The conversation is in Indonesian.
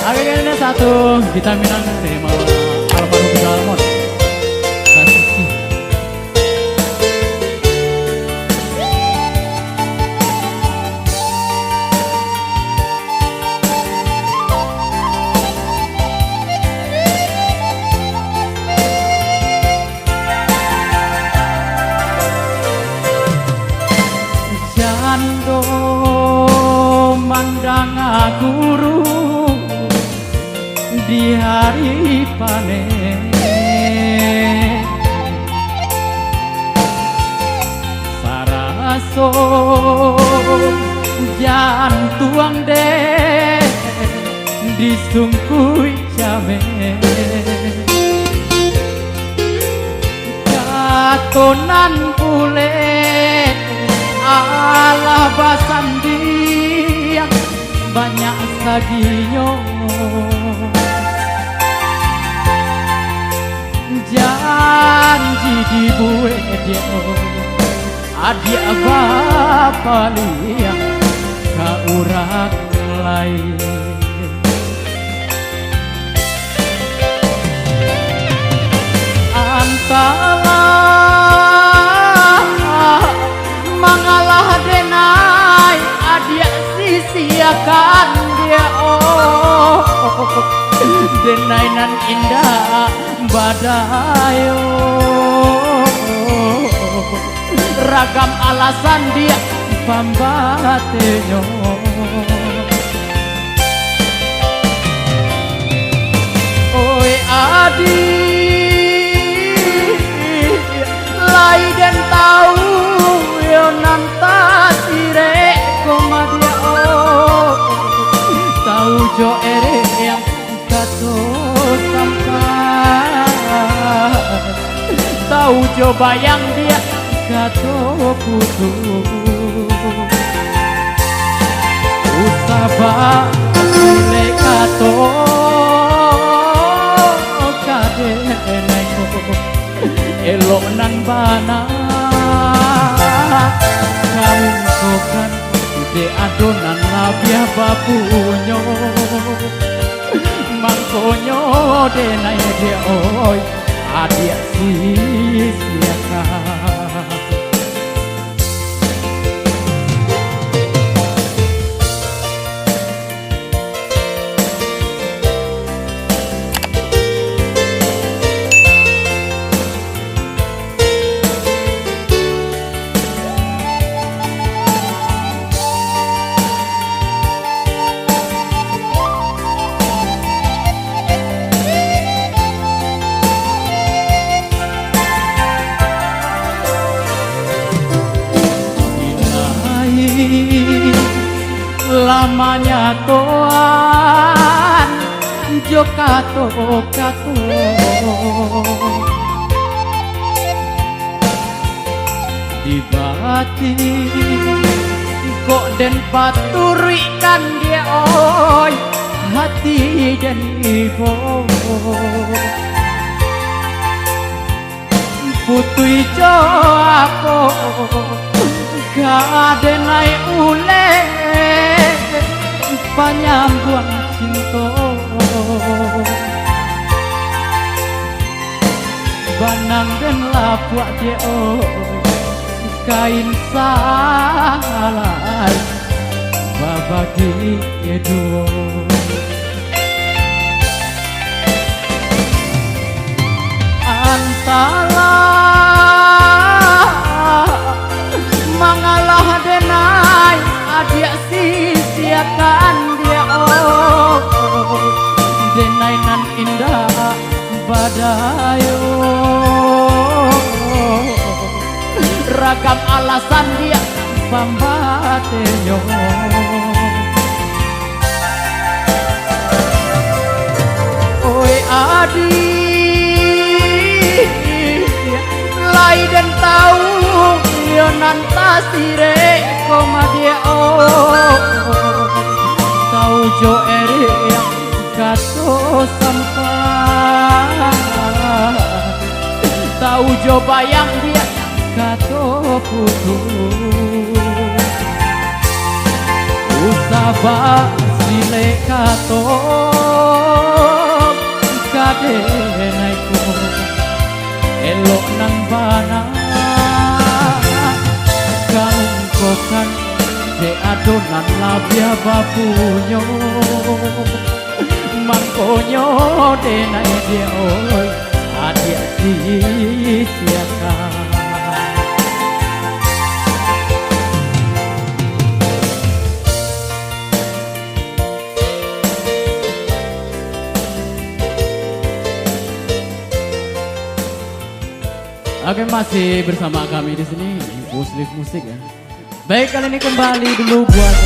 Akhirnya satu vitaminan terima almarhum Salmon. Jando mandang guru di hari panen, saraso jantuang deh disungkui jamen, katonan pule ala basan dia banyak saginyo. Janji dibuat dia adik bapak liang ka urang lain. Antara mangalah denai adik sisiakan dia denai nan indah badayo ragam alasan dia pambatenyo. Oi adi lai dan tahu yo nanta sire koma dia tahu jo ere yang kato sampai tahu jo bayang dia kato putus usaba le kato kade naiko elok nan bana kamu sokan de adonan labiah bapunyo mangkonyo de nai de oi adik sisiakan. Lamanya toan jo kato di bati kok den paturikan dia oi hati dan ibu putui jo aku kadenai ule panyambuan cinta banang dan lapuak dia kain salai babagi edo antara mangalah denai adik sisiakan dia denai nan indah badayo ragam alasan dia pambatenyo. Oi adi lai dan tahu yo nanta sire koma dia tahu jo ere yang kato sampai tahu jo bayang dia kato putus usaba dilek katon kadenaiku elok nang bana kaungkokan de adonan labia bapunyo mangkonyo denai dia oi adik disiakan. Oke, masih bersama kami di sini Info Sleep Musik ya. Baik, kali ini kembali dulu buat